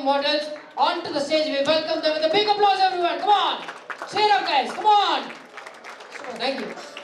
models onto the stage. We welcome them with a big applause, everyone. Come on. Cheer up, guys. Come on. Thank you.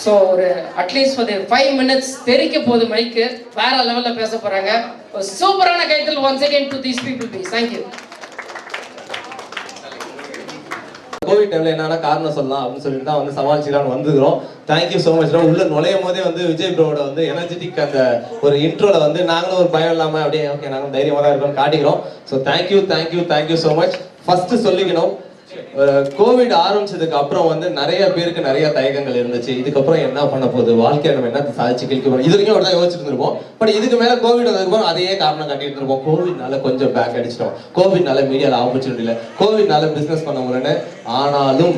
So ஒரு at least ஒரு 5 minutes தெரிக்க போது மைக்கு வேற லெவலில் பேச போறாங்க. ஒரு சூப்பரான கைத்தல் once again to these people please. Thank you. COVID டைம்ல என்னன்னா காரணம் சொல்லலாம் அப்படின்னு சொல்லிட்டு தான் வந்து சமாளிச்சுக்கலாம்னு வந்துக்கிறோம். Thank you so much. உள்ள நுழையும் போதே வந்து விஜய் ப்ரோட வந்து எனர்ஜெட்டிக் அந்த ஒரு இன்ட்ரோல வந்து நாங்களும் ஒரு பயம் இல்லாமல் அப்படியே ஓகே நாங்களும் தைரியமாக தான் இருக்கோம்னு காட்டிக்கிறோம். So thank you so much. First சொல்லிக்கணும், கோவிட் ஆரம்பிச்சதுக்கு அப்புறம் வந்து நிறைய பேருக்கு நிறைய தயக்கங்கள் இருந்துச்சு. இதுக்கப்புறம் என்ன பண்ண போகுது, வாழ்க்கையில நம்ம என்ன சாதிச்சு கிழிக்க போறோம், இது வரைக்கும் தான் யோசிச்சுட்டு இருந்திருப்போம். பட் இதுக்கு மேல கோவிட் வந்ததுக்கப்புறம் அதையே காரணம் காட்டிட்டு இருப்போம். கோவிட்னால கொஞ்சம் பேக் அடிச்சிட்டோம், கோவிட்னால மீடியால ஆப்பர்ச்சுனிட்டி இல்லை, கோவிட்னால பிசினஸ் பண்ண முடியலன்னு. ஆனாலும்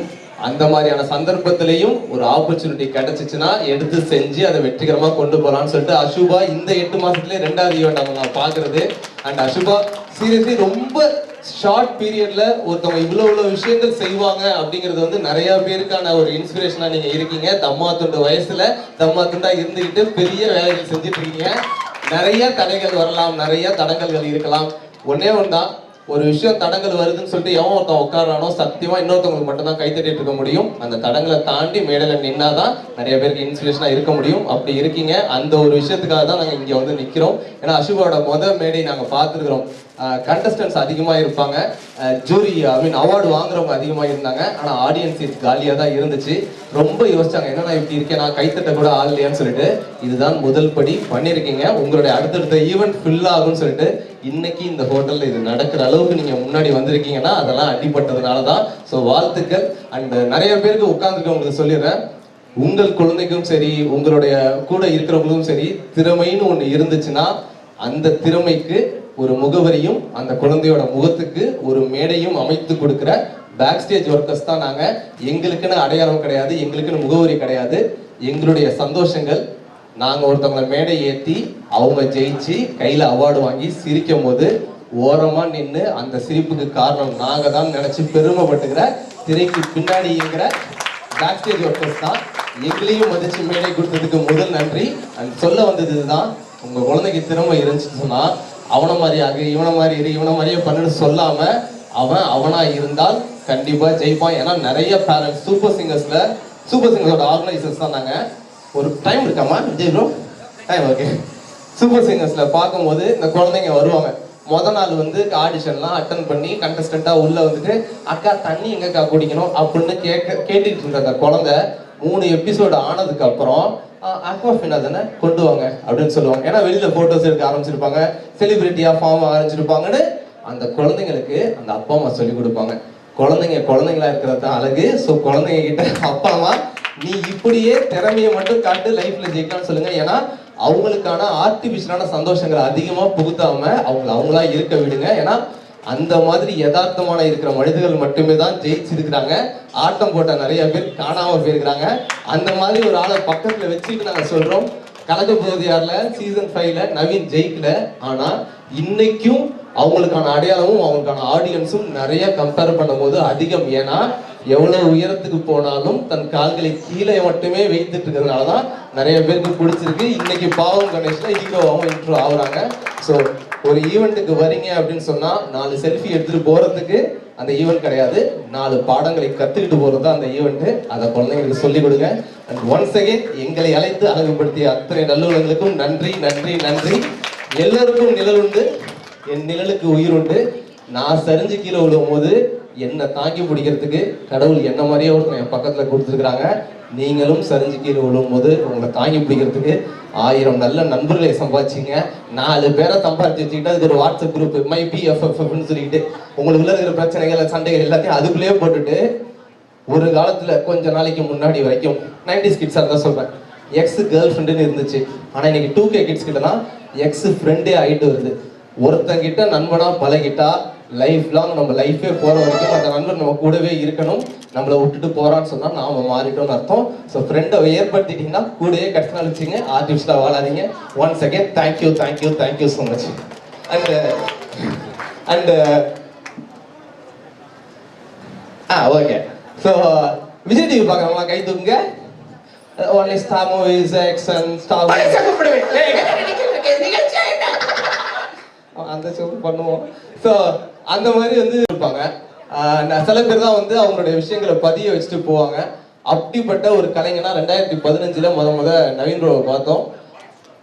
அந்த மாதிரியான சந்தர்ப்பத்திலையும் ஒரு ஆப்பர்ச்சுனிட்டி கிடைச்சிச்சுன்னா எடுத்து செஞ்சு அதை வெற்றிகரமா கொண்டு போகலான்னு சொல்லிட்டு அசுபா இந்த 8 மாசத்துலேயே 2வது ஈவெண்ட் அவங்க நான் பாக்குறது. அண்ட் அசுபா சீரியஸ்லி ரொம்ப ஷார்ட் பீரியட்ல ஒருத்தவங்க இவ்வளவு விஷயங்கள் செய்வாங்க அப்படிங்கிறது வந்து நிறைய பேருக்கான ஒரு இன்ஸ்பிரேஷனா நீங்க இருக்கீங்க. தம்மா துண்டு வயசுல தம்மா துண்டா இருந்துகிட்டு பெரிய வேலைகள் செஞ்சுட்டு இருக்கீங்க. நிறைய தடைகள் வரலாம், நிறைய தடங்கல்கள் இருக்கலாம். ஒன்னே ஒன்றுதான், ஒரு விஷயம் தடங்கள் வருதுன்னு சொல்லிட்டு எவன் ஒருத்தன் உட்காரானோ சத்தியமா இன்னொருத்தவங்களுக்கு மட்டும் தான் கைத்தட்டிட்டு இருக்க முடியும். அந்த தடங்களை தாண்டி மேடையில நின்னாதான் நிறைய பேருக்கு இன்ஸ்பிரேஷனா இருக்க முடியும். அப்படி இருக்கீங்க. அந்த ஒரு விஷயத்துக்காக தான் நாங்க இங்க வந்து நிக்கிறோம். ஏன்னா அசுபாவோட மேடை நாங்க பார்த்துருக்கிறோம். கண்டஸ்டன்ஸ் அதிகமாக இருப்பாங்க, ஜூரி அவார்டு வாங்குறவங்க அதிகமாக இருந்தாங்க. ஆனால் ஆடியன்ஸ் சீட் காலியாக தான் இருந்துச்சு. ரொம்ப யோசிச்சாங்க, என்னன்னா இப்படி இருக்கேன், நான் கைத்தட்ட கூட ஆள் இல்லையான்னு சொல்லிட்டு. இதுதான் முதல் படி பண்ணியிருக்கீங்க. உங்களுடைய அடுத்தடுத்த ஈவெண்ட் ஃபில் ஆகும்னு சொல்லிட்டு இன்னைக்கு இந்த ஹோட்டலில் இது நடக்கிற அளவுக்கு நீங்கள் முன்னாடி வந்திருக்கீங்கன்னா அதெல்லாம் அடிப்பட்டதுனால தான். ஸோ வாழ்த்துக்கள். அண்ட் நிறைய பேருக்கு உட்காந்துருக்கவங்களுக்கு சொல்லிடுறேன், உங்கள் குழந்தைக்கும் சரி உங்களுடைய கூட இருக்கிறவங்களுக்கும் சரி திறமைன்னு ஒன்று இருந்துச்சுன்னா அந்த திறமைக்கு ஒரு முகவரியும் அந்த குழந்தையோட முகத்துக்கு ஒரு மேடையும் அமைத்து கொடுக்குற பேக் ஸ்டேஜ் ஒர்க்கர்ஸ் தான் நாங்க. எங்களுக்குன்னு அடையாளம் கிடையாது, எங்களுக்குன்னு முகவரி கிடையாது. எங்களுடைய சந்தோஷங்கள், நாங்க ஒருத்தவங்களை மேடை ஏற்றி அவங்க ஜெயிச்சு கையில அவார்டு வாங்கி சிரிக்கும் போது ஓரமா நின்று அந்த சிரிப்புக்கு காரணம் நாங்க தான் நினைச்சு பெருமைப்பட்டுக்கிற திரைக்கு பின்னாடி இருக்கிற பேக் ஸ்டேஜ் ஒர்க்கர்ஸ் தான். எங்களையும் மதிச்சு மேடை கொடுத்ததுக்கு முதல் நன்றி. அண்ட் சொல்ல வந்தது இதுதான், உங்க குழந்தைக்கு திறமை இருந்துச்சுன்னு சொன்னா அவனை மாதிரி ஆகு, இவனை மாதிரி இரு, இவனை மாதிரியே பண்ணுன்னு சொல்லாம அவன் அவனா இருந்தால் கண்டிப்பா ஜெயிப்பான். ஏன்னா நிறைய பேரண்ட்ஸ் சூப்பர் சிங்கர்ஸோட ஆர்கனைசர்ஸ் தான். நாங்க ஒரு டைம் இருக்காமா Vijay bro? Time okay. Super சிங்கர்ஸ்ல பார்க்கும்போது இந்த குழந்தைங்க வருவாங்க. முத நாள் வந்து ஆடிஷன்லாம் அட்டன் பண்ணி கண்டஸ்டண்டா உள்ள வந்துட்டு அக்கா தண்ணி எங்கக்கா குடிக்கணும் அப்படின்னு கேட்டுட்டு இருந்த அந்த குழந்தை 3 எபிசோடு ஆனதுக்கு அப்புறம் அக்வாஃபினா தானே கொண்டு வாங்க அப்படின்னு சொல்லுவாங்க. ஏன்னா வெளியில போட்டோஸ் எடுக்க ஆரம்பிச்சிருப்பாங்க, செலிபிரிட்டியா ஃபார்ம் ஆரம்பிச்சிருப்பாங்கன்னு அந்த குழந்தைங்களுக்கு அந்த அப்பா அம்மா சொல்லி கொடுப்பாங்க. குழந்தைங்களா இருக்கிறது தான் அழகு. ஸோ குழந்தைங்க கிட்ட அப்பா அம்மா நீ இப்படியே திறமையை மட்டும் காட்டு, லைஃப்ல ஜெயிக்கலாம்னு சொல்லுங்க. ஏன்னா அவங்களுக்கான ஆர்டிபிஷியலான சந்தோஷங்களை அதிகமா புகுத்தாம அவங்களா இருக்க விடுங்க. ஏன்னா அந்த மாதிரி யதார்த்தமான இருக்கிற மனிதர்கள் மட்டுமே தான் ஜெயிச்சிருக்கிறாங்க. ஆட்டம் போட்ட நிறைய பேர் காணாம போயிருக்கிறாங்க. அந்த மாதிரி ஒரு ஆளை பக்கத்துல வச்சுட்டு நாங்க சொல்றோம், கலக்க போதியார்ல சீசன் 5ல நவீன் ஜெயிக்கல. ஆனா இன்னைக்கும் அவங்களுக்கான அடையாளமும் அவங்களுக்கான ஆடியன்ஸும் நிறைய கம்பேர் பண்ணும்போது அதிகம். ஏன்னா எவ்வளவு உயரத்துக்கு போனாலும் தன் கால்களை கீழே மட்டுமே வைத்துட்டு இருக்கிறதுனாலதான் நிறைய பேருக்கு பிடிச்சிருக்கு. இன்னைக்கு பாவம் கணேஷ்ல ஹீரோவாகவும் இன்ட்ரோ ஆகுறாங்க. ஸோ ஒரு ஈவெண்ட்டுக்கு வரீங்க அப்படின்னு சொன்னா 4 செல்ஃபி எடுத்துட்டு போறதுக்கு அந்த ஈவெண்ட் கிடையாது, 4 பாடங்களை கத்துக்கிட்டு போறது தான் அந்த ஈவெண்ட். அதை குழந்தைங்களுக்கு சொல்லிக் கொடுங்க. அண்ட் ஒன்ஸ் அகைன் எங்களை அழைத்து அழகுபடுத்திய அத்தனை நல்லுறங்களுக்கும் நன்றி நன்றி நன்றி. எல்லாருக்கும் நிழல் உண்டு, என் நிழலுக்கு உயிர் உண்டு. நான் சரிஞ்சு கீழே விழுவும் போது என்னை தாங்கி பிடிக்கிறதுக்கு கடவுள் என்ன மாதிரியே ஒருத்தர் என் பக்கத்துல கொடுத்துருக்குறாங்க. நீங்களும் சரிஞ்சு கீழே விழுவும் போது உங்களை தாங்கி பிடிக்கிறதுக்கு 1000 நல்ல நண்பர்களை சம்பாதிச்சிங்க. 4 பேரை சம்பாதிச்சு வச்சுக்கிட்டு அதுக்கு ஒரு வாட்ஸ்அப் குரூப் மை பிஎஃப்எஃப்னு சொல்லிட்டு உங்களுக்குள்ள இருக்கிற பிரச்சனைகள் சண்டைகள் எல்லாத்தையும் அதுக்குள்ளேயே போட்டுட்டு ஒரு காலத்துல கொஞ்ச நாளைக்கு முன்னாடி வரைக்கும் 90s கிட்ஸா தான் சொல்றேன், எக்ஸ் கேர்ள் ஃப்ரெண்டுன்னு இருந்துச்சு. ஆனா இன்னைக்கு 2K கிட்ஸ் கிட்ட தான் எக்ஸ் ஃப்ரெண்டே ஆயிட்டு வருது. ஒருத்தங்கிட்ட நண்பனா பழகிட்டா லைஃப் லாங் நம்ம லைஃபே போற வரைக்கும் அந்த நண்பன் நம்ம கூடவே இருக்கணும். நம்மளை விட்டுட்டு போறான்னு சொன்னா நாம மாறிட்டோம்னு அர்த்தம். ஸோ ஃப்ரெண்டை ஏற்படுத்திட்டீங்கன்னா கூடயே கஷ்டம் வச்சுங்க, ஆர்டிஃபிஷியலா வாழாதீங்க. Once again thank you so much. And okay. So Vijay TV பார்க்குறவங்களா கை தூக்குங்க. Only star movies action star அந்த ஷோ பண்ணுவோம். ஸோ அந்த மாதிரி வந்து இருப்பாங்க. சில பேர் தான் வந்து அவங்களுடைய விஷயங்களை பதிய வச்சுட்டு போவாங்க. அப்படிப்பட்ட ஒரு கலைஞனா 2015 முத நவீன் ப்ரோவை பார்த்தோம்.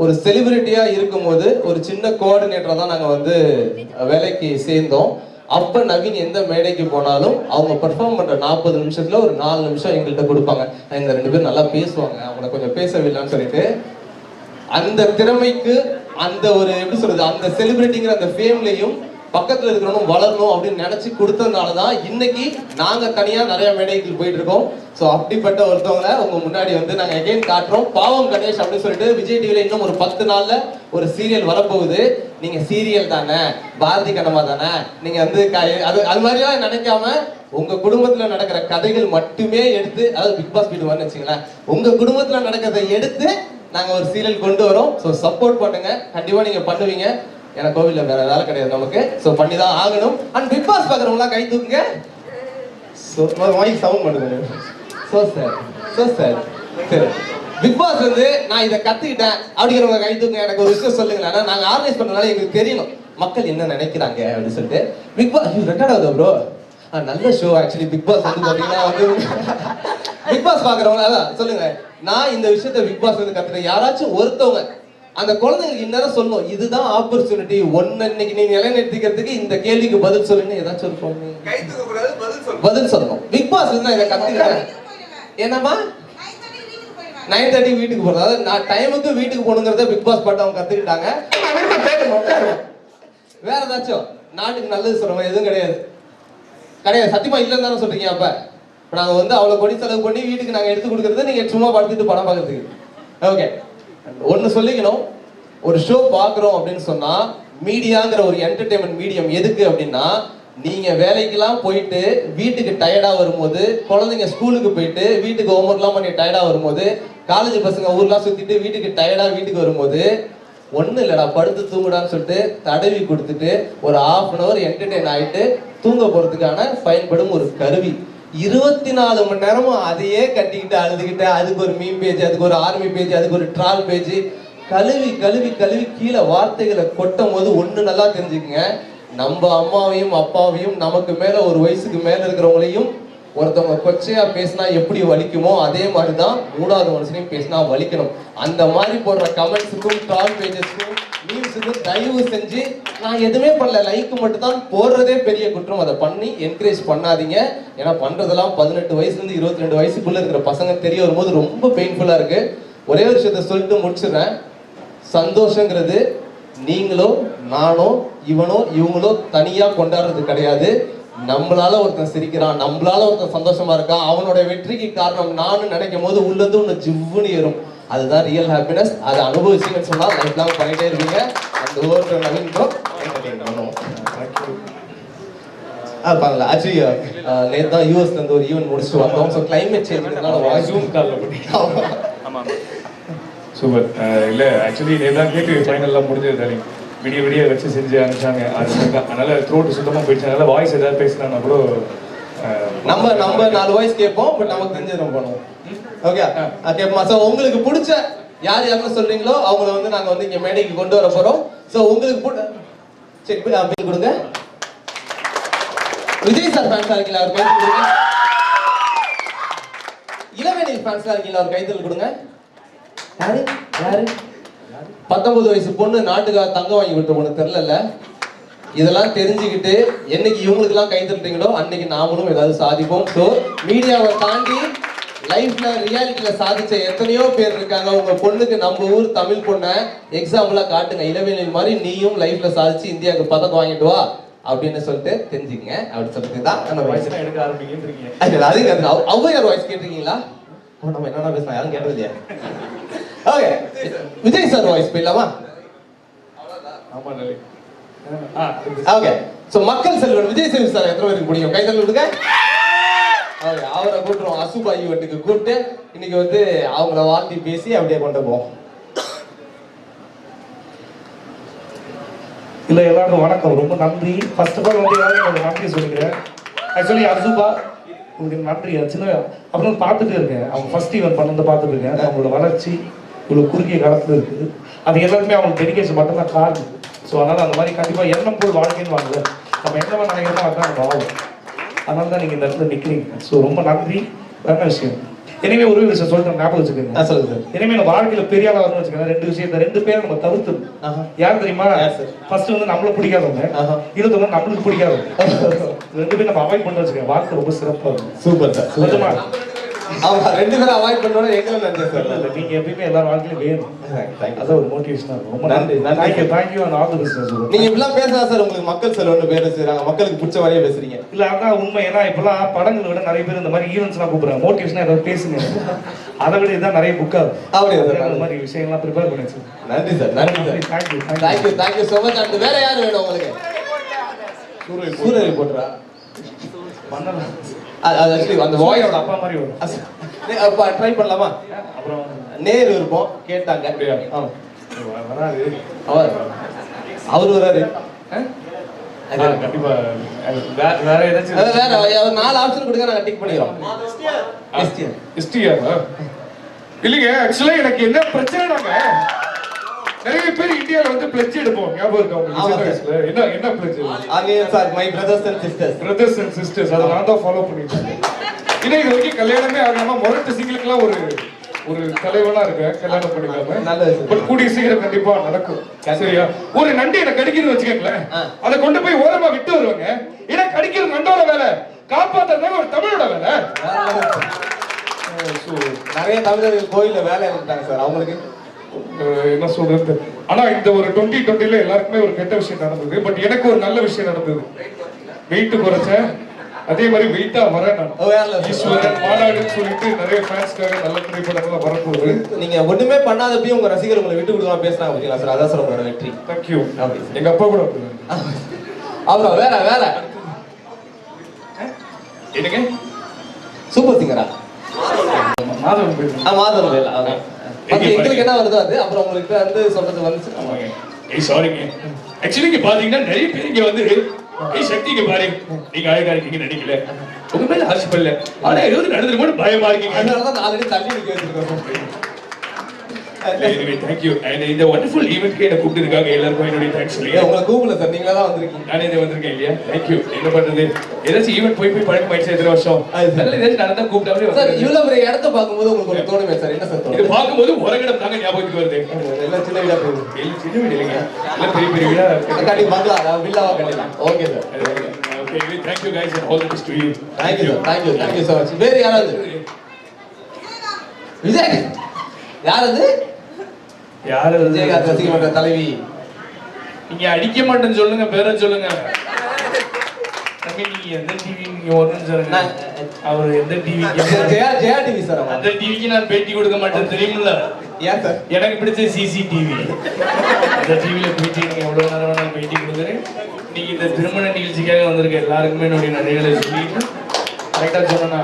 ஒரு செலிபிரிட்டியா இருக்கும்போது ஒரு சின்ன கோஆர்டினேட்டரா தான் நாங்கள் வந்து வேலைக்கு சேர்ந்தோம். அப்ப நவீன் எந்த மேடைக்கு போனாலும் அவங்க பெர்ஃபார்ம் பண்ற 40 நிமிஷத்துல ஒரு 4 நிமிஷம் எங்கள்கிட்ட கொடுப்பாங்க. இந்த 2 பேரும் நல்லா பேசுவாங்க, அவங்கள கொஞ்சம் பேசவில்லைன்னு சொல்லிட்டு அந்த திறமைக்கு அந்த ஒரு எப்படி சொல்றது, அந்த செலிபிரிட்டிங்கிற அந்த ஃபேம்லையும் பக்கத்துல இருக்கிறவனும் வளரணும் அப்படின்னு நினைச்சு கொடுத்ததுனாலதான் இன்னைக்கு நாங்க தனியா நிறைய மேடைகள் போயிட்டு இருக்கோம். ஸோ அப்படிப்பட்ட ஒருத்தவங்களை உங்க முன்னாடி வந்து நாங்க எகைன் காட்டுறோம். பாவம் கணேஷ் அப்படின்னு சொல்லிட்டு விஜய் டிவில இன்னும் ஒரு 10 நாள்ல ஒரு சீரியல் வரப்போகுது. நீங்க சீரியல் தானே, பாரதி கண்ணம்மா தானே, நீங்க வந்து அது மாதிரிலாம் நினைக்காம உங்க குடும்பத்துல நடக்கிற கதைகள் மட்டுமே எடுத்து, அதாவது பிக் பாஸ் வீடு மாதிரி வச்சுங்களேன், உங்க குடும்பத்துல நடக்கிறத எடுத்து நாங்க ஒரு சீரியல் கொண்டு வரோம். ஸோ சப்போர்ட் பண்ணுங்க, கண்டிப்பா நீங்க பண்ணுவீங்க. ஏன்னா கோவில்ல வேற வேலை கிடையாது நமக்கு, ஸோ பண்ணி தான் ஆகணும். அண்ட் பிக் பாஸ் பார்க்குறவங்களாம் கை தூக்குங்க. ஸோ வாய்ஸ் சவுண்ட் பண்ணுங்க. ஸோ சார் சரி, பிக் பாஸ் வந்து நான் இதை கத்துக்கிட்டேன் அப்படிங்கிறவங்க கை தூக்குங்க. எனக்கு ஒரு விஷயம் சொல்லுங்களேன். ஏன்னா நாங்கள் ஆர்கனைஸ் பண்ணனால எங்களுக்கு தெரியணும் மக்கள் என்ன நினைக்கிறாங்க அப்படின்னு சொல்லிட்டு. பிக் பாஸ் ரெக்கார்ட் ஆகுது ப்ரோ, நல்ல ஷோ ஆக்சுவலி. பிக் பாஸ் வந்து பாத்தீங்கன்னா வந்து பிக் பாஸ் பாக்குறவங்க அதான் சொல்லுங்க, நான் இந்த விஷயத்த பிக் பாஸ் வந்து கத்துறேன். யாராச்சும் ஒருத்தவங்க அந்த குழந்தைங்களுக்கு இந்நேரம் சொல்லணும், இதுதான் ஆப்பர்ச்சுனிட்டி, ஒன்னு இன்னைக்கு நீங்க நிலைநிறுத்திக்கிறதுக்கு இந்த கேள்விக்கு பதில் சொல்லுங்க. ஏதாச்சும் ஒரு பதில் சொல்லணும். பிக் பாஸ் நான் இதை கத்துக்கிறேன். என்னமா 9:30 வீட்டுக்கு போறது, அதாவது நான் டைமுக்கு வீட்டுக்கு போகணுங்கிறத பிக் பாஸ் பாட்டு அவங்க கத்துக்கிட்டாங்க. வேற ஏதாச்சும் நாட்டுக்கு நல்லது சொல்றோம் எதுவும் கிடையாது. சத்தியமா இல்லைன்னு தானே சொல்றீங்க. அப்ப நாங்க வந்து அவ்வளவு கொடி செலவு பண்ணி வீட்டுக்கு நாங்க எடுத்து கொடுக்கறது நீங்க சும்மா படுத்துட்டு படம் பார்க்கறதுக்கு. ஓகே, ஒன்னு சொல்லிக்கணும், ஒரு ஷோ பாக்குறோம் அப்படின்னு சொன்னா மீடியாங்கிற ஒரு என்டர்டைன்மெண்ட் மீடியம் எதுக்கு அப்படின்னா, நீங்க வேலைக்கெல்லாம் போயிட்டு வீட்டுக்கு டயர்டா வரும்போது, குழந்தைங்க ஸ்கூலுக்கு போயிட்டு வீட்டுக்கு ஹோம்ஒர்க்லாம் பண்ணி டயர்டா வரும்போது, காலேஜ் பசங்க ஊர்லாம் சுத்திட்டு வீட்டுக்கு டயர்டா வீட்டுக்கு வரும்போது, ஒண்ணு இல்லடா படுத்து தூங்குடான்னு சொல்லிட்டு தடவி கொடுத்துட்டு ஒரு 1/2 hour என்டர்டெயின் ஆயிட்டு தூங்க போறதுக்கான பயன்படும் ஒரு கருவி. 24 மணி நேரமும் அதையே கட்டிக்கிட்டு அழுதுகிட்டு, அதுக்கு ஒரு மீம் பேஜ், அதுக்கு ஒரு ஆர்மி பேஜ், அதுக்கு ஒரு ட்ரால் பேஜ், கழுவி கழுவி கழுவி கீழே வார்த்தைகளை கொட்டும் போது ஒண்ணு நல்லா தெரிஞ்சுக்கங்க, நம்ம அம்மாவையும் அப்பாவையும் நமக்கு மேல ஒரு வயசுக்கு மேல இருக்கிறவங்களையும் ஒருத்தவங்க கொச்சையா பேசினா எப்படி வலிக்குமோ அதே மாதிரிதான் மூணாவது மனுஷனையும் பேசினா வலிக்கணும். அந்த மாதிரி போடுற கமெண்ட்ஸுக்கும் டால் பேஜஸ்க்கும் நியூஸுக்கும் தயவு செஞ்சு நான் எதுவுமே பண்ணல, லைக் மட்டும் தான் போடுறதே பெரிய குற்றம். அதை பண்ணி என்கரேஜ் பண்ணாதீங்க. ஏன்னா பண்றதெல்லாம் 18 வயசுலேருந்து 22 வயசுக்குள்ள இருக்கிற பசங்க தெரிய வரும்போது ரொம்ப பெயின்ஃபுல்லா இருக்கு. ஒரே ஒரு விஷயத்த சொல்லிட்டு முடிச்சிடுறேன். சந்தோஷங்கிறது நீங்களோ நானோ இவனோ இவங்களோ தனியா கொண்டாடுறது கிடையாது. நம்மளால ஒருத்தன் சிரிக்கிறான், நம்மளால ஒருத்தன் சந்தோஷமா இருக்கான், அவனோட வெற்றிக்கு காரணம் நானும் நினைக்கும் போது உள்ளது ஒன்று ஜிவ்வுன்னு ஏறும். அதுதான் ரியல் ஹாப்பினஸ். அதை அனுபவிச்சுன்னு சொன்னா லைஃப் லாங் பண்ணிட்டே இருப்பீங்க. அந்த ஒவ்வொரு நவீன் பண்ணல. ஆக்சுவலி நேற்று தான் யூஎஸ்ல இருந்து ஒரு ஈவென்ட் முடிச்சுட்டு வந்தோம். So climate change voice zoom காலில் பண்ணி. ஆமாம் சூப்பர். இல்லை ஆக்சுவலி நேற்று தான் கேட்டு ஃபைனல்லாம் முடிஞ்சது தானே, விடிய விடிய வச்சு செஞ்சு அனுப்பிச்சாங்க. அதனால த்ரோட்டு சுத்தமாக போயிடுச்சு. அதனால வாய்ஸ் ஏதாவது பேசினா கூட நம்ம 4 வாய்ஸ் கேட்போம், பட் நமக்கு தெரிஞ்சது பண்ணுவோம். ஓகே கேட்போமா? ஸோ உங்களுக்கு பிடிச்ச யார் யாருன்னு சொல்றீங்களோ அவங்கள வந்து நாங்கள் வந்து இங்கே மேடைக்கு கொண்டு வர போறோம். ஸோ உங்களுக்கு செக் பண்ணி அப்படி கொடுங்க. விஜய் சார் ஃபேன்ஸா இருக்கீங்களா அவர் கைது கொடுங்க. இளவேனில் ஃபேன்ஸா இருக்கீங்களா அவர் கைது கொடுங்க. யாரு யாரு 19 வயசு பொண்ணு நாட்டுக்காக தங்கம் வாங்கி கொடுத்த பொண்ணு தெரியல. இதெல்லாம் தெரிஞ்சுக்கிட்டு என்னைக்கு இவங்களுக்கெல்லாம் கை தட்டுறீங்களோ அன்னைக்கு நாமளும் ஏதாவது சாதிப்போம். ஸோ மீடியாவை தாண்டி லைஃப்ல ரியாலிட்டியில சாதிச்ச எத்தனையோ பேர் இருக்காங்க. உங்க பொண்ணுக்கு நம்ம ஊர் தமிழ் பொண்ணை எக்ஸாம்பிளா காட்டுங்க. இளவேனில் மாதிரி நீயும் லைஃப்ல சாதிச்சு இந்தியாவுக்கு பதக்கம் வாங்கிட்டு வா அப்படின்னு சொல்லிட்டு தெரிஞ்சுக்கங்க. அப்படி சொல்லிட்டு தான் அந்த வாய்ஸ் எடுக்க ஆரம்பிக்கிறீங்க. அதுக்கு ஔவையார் வாய்ஸ் கேட்டிருக்கீங்களா? நம்ம என்னென்ன பேசலாம் யாரும் கேட்டது இல்லையா? ஓகே விஜய் சார் வாய்ஸ் போயிடலாமா? ஓகே சோ மக்கள் செல்வன் விஜய் சேவி சார் எத்தனை பேருக்கு பிடிக்கும்? கை தள்ளி விடுங்க. அவரை கூட்டுறோம் அசுபா ஈவெண்ட்டுக்கு கூப்பிட்டு இன்னைக்கு வந்து அவங்கள வாழ்த்தி பேசி அப்படியே கொண்டு போவோம். இல்லை எல்லாருக்கும் வணக்கம், ரொம்ப நன்றி. ஃபர்ஸ்ட் ஆஃப் ஆல் வந்து என்னோட நன்றி சொல்லிக்கிறேன். ஆக்சுவலி அசுபா உங்களுக்கு நன்றி. சின்ன அப்புறம் பார்த்துட்டு இருக்கேன், அவங்க ஃபர்ஸ்ட் ஈவெண்ட் பண்ணது பார்த்துட்டு இருக்கேன். அவங்களோட வளர்ச்சி இவ்வளோ குறுகிய காலத்தில் இருக்குது. அது எல்லாருமே அவங்களுக்கு டெடிகேஷன் மட்டும் தான் காரணம். ஸோ அதனால் அந்த மாதிரி கண்டிப்பாக எண்ணம் போல் வாழ்க்கைன்னு வாங்கல, நம்ம என்னவா நினைக்கிறோமோ அதுதான் நம்ம ஆகும். அதனால தான் நீங்கள் இந்த இடத்துல நிற்கிறீங்க. ஸோ ரொம்ப நன்றி. வேற விஷயம் இனிமே ஒரு விஷயம் சொல்லிட்டு ஞாபகம் வச்சுக்கோங்க. சொல்லுங்க சார். இனிமே நம்ம வாழ்க்கையில பெரிய ஆளா வரணும்னு வச்சுக்கோங்க. 2 விஷயத்தை 2 பேரை நம்ம தவிர்த்து. யார் தெரியுமா? ஃபர்ஸ்ட் வந்து நம்மள பிடிக்காதவங்க, இன்னொருத்தவங்க நம்மளுக்கு பிடிக்காதவங்க. 2 பேரும் நம்ம அவாய்ட் பண்ண வச்சுக்கோங்க. வாழ்க்கை ரொம்ப சிறப்பா இருக்கும். Super sir. கொஞ்சமா ஆமா 2 பேரும் அவாய்ட் பண்ணோட எங்களை நன்றி சார். இல்ல நீங்க எப்பயுமே எல்லாரும் வாழ்க்கையிலும் வேணும். அதான் ஒரு மோட்டிவேஷனா இருக்கும். ரொம்ப நன்றி. Thank you and all the best. நீங்க இப்படிலாம் பேசலாம் சார். உங்களுக்கு மக்கள் செல்வன்னு பேர் வச்சிருக்காங்க, மக்களுக்கு பிடிச்ச மாதிரியே பேசுறீங்க. இல்ல அதான் உண்மை. ஏன்னா இப்பெல்லாம் படங்களை விட நிறைய பேர் இந்த மாதிரி ஈவெண்ட்ஸ் எல்லாம் கூப்பிடுறாங்க. மோட்டிவேஷனா ஏதாவது பேசுங்க. அதை விட இதான் நிறைய புக் ஆகும். அப்படியே சார் அந்த மாதிரி விஷயங்கள்லாம் ப்ரிப்பேர் பண்ணி வச்சு. நன்றி சார். நன்றி sir. Thank you so much. And வேற யாரு வேணும் உங்களுக்கு? சூரியன் போடுறா பண்ணலாம். அது ஆக்சுவலி அந்த வாயோட அப்பா மாதிரி வரும். அப்பா ட்ரை பண்ணலாமா? அப்புறம் நேரு இருப்போம் கேட்டாங்க. வராது. அவர் வராரு. கண்டிப்பா வேற ஏதாச்சும் வேற 4 ஆப்ஷன் கொடுங்க, நாங்க டிக் பண்ணிடுறோம். இல்லைங்க ஆக்சுவலா எனக்கு என்ன பிரச்சனைனாங்க, நிறைய பேர் இந்தியால வந்து பிளட்ஜ் எடுப்போம். ஞாபகம் இருக்கா உங்களுக்கு? என்ன fledged? Again sir my brothers and sisters. அதை நான் தான் ஃபாலோ பண்ணிட்டு இருக்கேன். இது வரைக்கும் கல்யாணமே ஆகாம முரட்டு சிங்களுக்குலாம் ஒரு தலைவனா இருக்கேன். கல்யாணம் பண்ணிக்காம நல்லது. பட் கூடிய சீக்கிரம் கண்டிப்பா நடக்கும். சரியா? ஒரு நண்டு எனக்கு கடிக்கிறது வச்சுக்கங்களேன், அதை கொண்டு போய் ஓரமா விட்டு வருவாங்க. ஏன்னா கடிக்கிற நண்டோட வேலை, காப்பாத்துறதுக்கு ஒரு தமிழோட வேலை. நிறைய தமிழர்கள் கோயில்ல வேலை இருக்காங்க சார். அவங்களுக்கு என்ன சொல்றது, ஆனா இந்த ஒரு 2020ல எல்லாருக்குமே ஒரு கெட்ட விஷயம் நடந்தது. பட் எனக்கு ஒரு நல்ல விஷயம் நடந்தது. வெயிட் குறைச்சேன், அதே மாதிரி வெயிட்டா வரேன் நான். ஈஸ்வரன் மாநாடுன்னு சொல்லிட்டு நிறைய ஃபேன்ஸ்க்காக நல்ல திரைப்படங்கள்லாம் வரப்போகுது. நீங்க ஒண்ணுமே பண்ணாதப்பயும் உங்க ரசிகர் உங்களை விட்டு கொடுக்காம பேசுறாங்க பாத்தீங்களா சார்? அதான் சார் உங்களோட வெற்றி. தேங்க்யூ. எங்க அப்பா கூட அப்புறம் வேற என்னங்க சூப்பர் சிங்கரா மாதவன் மாதவன் எங்களுக்கு என்ன வருதோ அது அப்புறம் உங்களுக்கு வந்து சொல்றது வந்து சாரிங்க. ஆக்சுவலி இங்க பாத்தீங்கன்னா நிறைய பேர் இங்க வந்து சக்தி இங்க பாரு, நீங்க அழகா இருக்கீங்க நினைக்கல, உங்க மேல ஆசைப்படல, ஆனா ஏதாவது நடந்துருமோ பயமா இருக்கீங்க. அதனாலதான் ஆல்ரெடி தள்ளி நிக்க வச்சிருக்கோம். Anyway, thank you. And இந்த wonderful event என்ன கூப்பிட்டிருக்காங்க எல்லாருக்கும் என்னுடைய தேங்க்ஸ் சொல்லுங்க. உங்களை கூப்பிடல சார், நீங்களா தான் வந்திருக்கீங்க. நானே இதை வந்திருக்கேன் இல்லையா? Thank you. என்ன பண்றது? ஏதாச்சும் ஈவென்ட் போய் பழக்கமாயிடுச்சு எத்தனை வருஷம்? நல்ல ஏதாச்சும் நடந்தா கூப்பிட்டாலே சார் இவ்வளவு பெரிய இடத்த பார்க்கும்போது உங்களுக்கு ஒரு தோணுமே சார், என்ன சார் இது தோணும்? பார்க்கும்போது உரகடம் தாங்க ஞாபகத்துக்கு வருது. எல்லாம் சின்ன வீடா போகுது. சின்ன வீடு இல்லைங்க, எல்லாம் பெரிய பெரிய வீடா கட்டி பங்களா வில்லாவா கட்டலாம். Okay sir. Okay, thank you guys and all the best to you. Thank you, thank you, thank you so much. வேற யாராவது? விஜய் யாரது? யாரு விஜயகாந்த் ரசிக மன்ற தலைவி. நீங்க அடிக்க மாட்டேன்னு சொல்லுங்க, பேரை சொல்லுங்க. தம்பி நீங்க எந்த டிவி நீங்க வரணும்னு சொல்லுங்க. அவர் எந்த டிவி? Jaya TV sir. அந்த டிவிக்கு நான் பேட்டி கொடுக்க மாட்டேன் தெரியுமில்ல? ஏன் சார்? எனக்கு பிடிச்ச சிசிடிவி. அந்த டிவியில பேட்டி நீங்க எவ்வளவு நேரம் வேணாலும் பேட்டி கொடுக்குறேன். நீங்க இந்த திருமண நிகழ்ச்சிக்காக வந்திருக்க எல்லாருக்குமே என்னுடைய நன்றிகளை சொல்லிட்டு கரெக்டா சொன்னா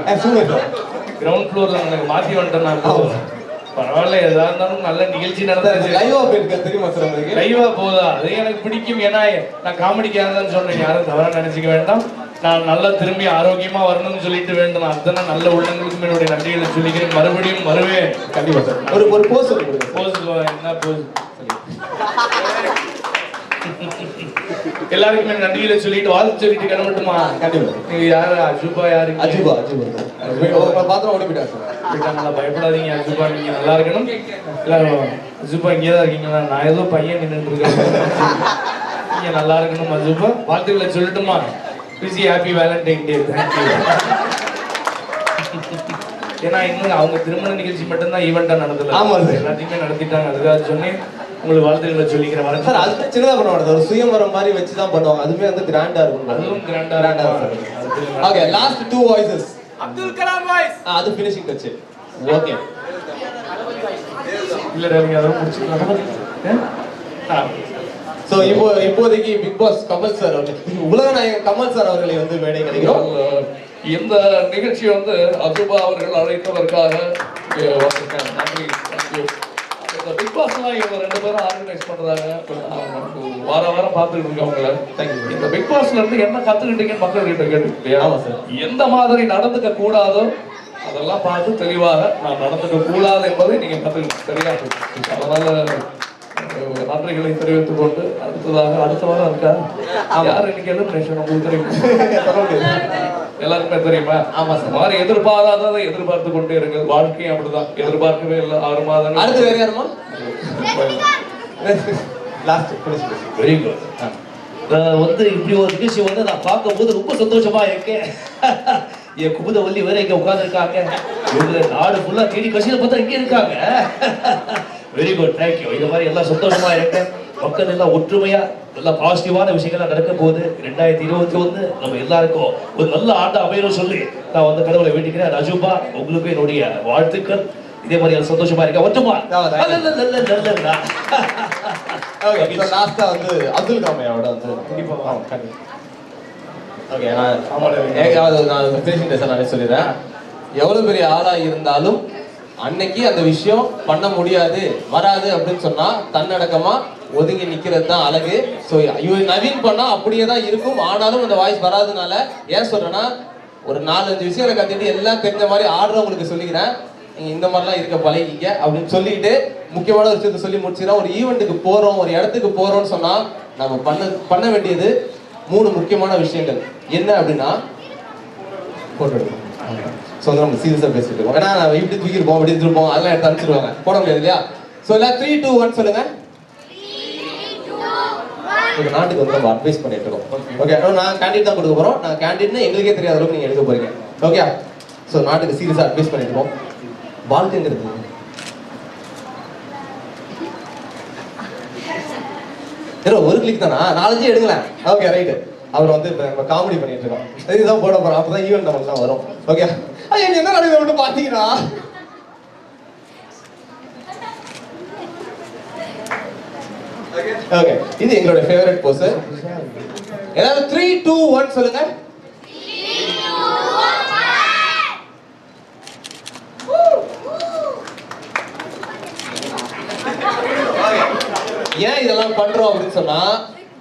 கிரவுண்ட் ஃப்ளோர்ல எனக்கு மாத்தி வந்துட்டேன். பரவாயில்ல, எதா இருந்தாலும் நல்ல நிகழ்ச்சி நடந்தது. லைவா போயிருக்க தெரியுமா சார் உங்களுக்கு? லைவா போதா? அது எனக்கு பிடிக்கும். ஏன்னா நான் காமெடிக்காக தான் சொன்னேன், யாரும் தவறா நினைச்சுக்க வேண்டாம். நான் நல்லா திரும்பி ஆரோக்கியமா வரணும்னு சொல்லிட்டு வேண்டும். அத்தனை நல்ல உள்ளங்களுக்கும் என்னுடைய நன்றிகளை சொல்லிக்கிறேன். மறுபடியும் வருவேன். கண்டிப்பா சார். ஒரு போஸ் கொடுங்க. போஸ் என்ன போஸ்? எல்லாருக்குமே நன்றிகளை சொல்லிட்டு வாழ்த்து சொல்லிட்டு கிளம்பட்டுமா? கண்டிப்பா. நீங்க யாரு? அஜுபா யாரு? அஜுபா உங்களை பாத்திரம் ஓடி போயிட்டா சார். நல்லா பயப்படாதீங்க அஜுபா, நீங்க நல்லா இருக்கணும். எல்லாரும் அஜுபா இங்கே தான் இருக்கீங்களா? நான் ஏதோ பையன் நின்றுட்டு இருக்கேன். நீங்க நல்லா இருக்கணும் அஜுபா. வாழ்த்துக்களை சொல்லட்டுமா? பிஸி ஹாப்பி வேலண்டைன் டே. தேங்க்யூ. ஏன்னா இன்னும் அவங்க திருமண நிகழ்ச்சி மட்டும்தான் ஈவெண்டா நடந்தது. ஆமா சார், எல்லாத்தையுமே நடத்திட்டாங்க. அதுக்காக சொன்னேன் உங்களுக்கு வாழ்த்துக்களை சொல்லிக்கிறேன். வரேன் சார். அது சின்னதா பண்ண மாட்டாங்க, ஒரு சுயம்பரம் மாதிரி வச்சு தான் பண்ணுவாங்க. அதுமே வந்து கிராண்டா இருக்கும். அதுவும் கிராண்டா sir. Okay, last 2 voices. Abdul Kalam voice. அது ஃபினிஷிங் டச். ஓகே. இல்ல நீங்க அதை முடிச்சுக்கலாம். சோ இப்போதைக்கு பிக் பாஸ் கமல் சார் உலக நாயகன் கமல் சார் அவர்களை வந்து மேடை கிடைக்கிறோம். இந்த நிகழ்ச்சி வந்து அஜுபா அவர்கள் அழைத்ததற்காக நன்றி. இந்த பிக் பாஸ்லாம் இவங்க 2 பேரும் ஆர்கனைஸ் பண்றாங்க. வாரம் பார்த்துட்டு இருக்கோம் அவங்கள. இந்த பிக் பாஸ்ல இருந்து என்ன கத்துக்கிட்டீங்கன்னு மக்கள் கிட்ட கேட்டு. ஆமா சார். எந்த மாதிரி நடந்துக்க கூடாதோ அதெல்லாம் பார்த்து தெளிவாக நான் நடந்துக்க கூடாது என்பதை நீங்க கத்துக்கணும். சரியா? அதனால நன்றிகளை தெரிவித்துக் கொண்டு அடுத்த வாரம் இருக்கா யாரு இன்னைக்கு எலிமினேஷன் உங்களுக்கு தெரியுமா? எல்லாருக்குமே தெரியுமா? ஆமா சார். மாதிரி எதிர்பாராததை எதிர்பார்த்து கொண்டே இருங்க. வாழ்க்கையும் அப்படிதான், எதிர்பார்க்கவே இல்லை 6 மாதங்கள். அடுத்து வேற யாருமா? Last very good. வந்து இப்படி ஒரு நிகழ்ச்சி வந்து நான் பார்க்கும்போது ரொம்ப சந்தோஷமா இருக்கேன். என் குமுதவல்லி வேற இங்க உட்கார்ந்துருக்காங்க. இவங்க நாடு ஃபுல்லா தேடி கட்சியில பார்த்தா இங்கே இருக்காங்க. Very good, thank you. இந்த மாதிரி எல்லாம் சந்தோஷமா இருக்கேன். மக்கள் எல்லாம் ஒற்றுமையா எல்லாம் பாசிட்டிவான விஷயங்கள்லாம் நடக்க போகுது. 2021 நம்ம எல்லாருக்கும் ஒரு நல்ல ஆண்டு அமையணும் சொல்லி நான் வந்து கடவுளை வேண்டிக்கிறேன். அஜுபா உங்களுக்கு என்னுடைய வாழ்த்துக்கள். இதே மாதிரி சந்தோஷமா இருக்க ஒற்றுமா. ஓகே, சோ லாஸ்டா வந்து அப்துல் கலாமோட வந்து கண்டிப்பா ஓகே, நான் பேசிட்டேன் சார். நான் சொல்லிடுறேன், எவ்வளவு பெரிய ஆளா இருந்தாலும் அன்னைக்கு அந்த விஷயம் பண்ண முடியாது வராது அப்படின்னு சொன்னா தன்னடக்கமா ஒதுங்கி நிக்கிறது தான் அழகு. ஸோ இவர் நவீன் பண்ணா அப்படியே தான் இருக்கும். ஆனாலும் அந்த வாய்ஸ் வராதுனால ஏன் சொல்றேன்னா, ஒரு 4-5 விஷயம் கத்துட்டு எல்லாம் தெரிஞ்ச மாதிரி ஆடுறவங்களுக்கு சொல்லிக்கிறேன். நீங்க இந்த மாதிரிலாம் இருக்க பழகிக்க அப்படின்னு சொல்லிட்டு முக்கியமான ஒரு விஷயத்தை சொல்லி முடிச்சுக்கிறேன். ஒரு ஈவெண்ட்டுக்கு போறோம், ஒரு இடத்துக்கு போறோம்னு சொன்னா நம்ம பண்ண வேண்டியது 3 முக்கியமான விஷயங்கள். என்ன அப்படின்னா, போட்டோ எடுக்கணும். ஸோ நம்ம சீரியஸாக பேசிட்டு இருக்கோம். ஏன்னா நம்ம இப்படி தூக்கிருப்போம், அப்படி இருப்போம், அதெல்லாம் எடுத்து அனுப்பிச்சிருவாங்க, போட முடியாது இல்லையா? ஸோ எல்லாம் 3, 2, 1 சொல்லுங்க. இந்த நாட்டுக்கு வந்து நம்ம அட்வைஸ் பண்ணிட்டு இருக்கோம். ஓகே, நான் கேண்டீன் தான் கொடுக்க போறோம். நான் கேண்டீன் எங்களுக்கே தெரியாத அளவுக்கு நீங்க எடுக்க போறீங்க. ஓகே, ஸோ நாட்டுக்கு சீரியஸாக அட்வைஸ் பண்ணிட்டு இருக்கோம். வாழ்க்கைங்கிறது ஒரு கிளிக் தானா? 4-5 எடுங்களேன். Okay, right. அவர் வந்து இப்போ காமெடி பண்ணிட்டு இருக்கோம். இதுதான் போட போறோம். அப்பதான் ஈவெண்ட் நம்மளுக்கு தான் வரும். ஓகே, என்ன நடக்குது மட்டும் பாத்தீங்கன்னா, ஓகே, இது எங்களோட ஃபேவரட் போஸ். ஏதாவது 3, 2, 1 சொல்லுங்க. ஏன் இதெல்லாம் பண்றோம் அப்படின்னு சொன்னா,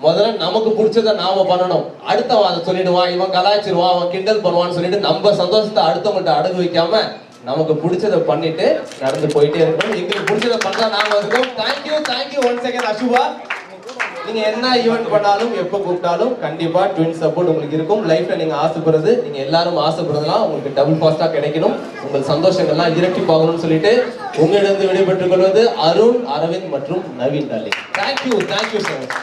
முதல்ல நமக்கு பிடிச்சதை நாம பண்ணணும். அடுத்தவன் அதை சொல்லிடுவான், இவன் கலாய்ச்சிருவான், அவன் கிண்டல் பண்ணுவான்னு சொல்லிட்டு நம்ம சந்தோஷத்தை அடுத்தவங்கள்ட்ட அடகு வைக்காம நமக்கு பிடிச்சதை பண்ணிட்டு நடந்து போயிட்டே இருக்கணும். எங்களுக்கு பிடிச்சதை பண்ணா நாங்க இருக்கோம். Thank you once again Asuba. நீங்க என்ன ஈவென்ட் பண்ணாலும் எப்ப கூப்பிட்டாலும் கண்டிப்பா ட்வின் சப்போர்ட் உங்களுக்கு இருக்கும். லைஃப்ல நீங்க ஆசைப்படுறது, நீங்க எல்லாரும் ஆசைப்படுறதுலாம் உங்களுக்கு டபுள் ஃபாஸ்டா கிடைக்கணும். உங்கள் சந்தோஷங்கள்லாம் இரட்டிப்பாகணும்னு சொல்லிட்டு உங்களிடம் விடைபெற்றுக் கொள்வது அருண், அரவிந்த் மற்றும் Naveen darling. Thank you so much.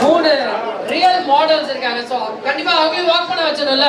மூணு ரியல் மாடல்ஸ் இருக்காங்க. ஸோ கண்டிப்பா அவங்களையும் வாக் பண்ண வச்சிடணும்ல.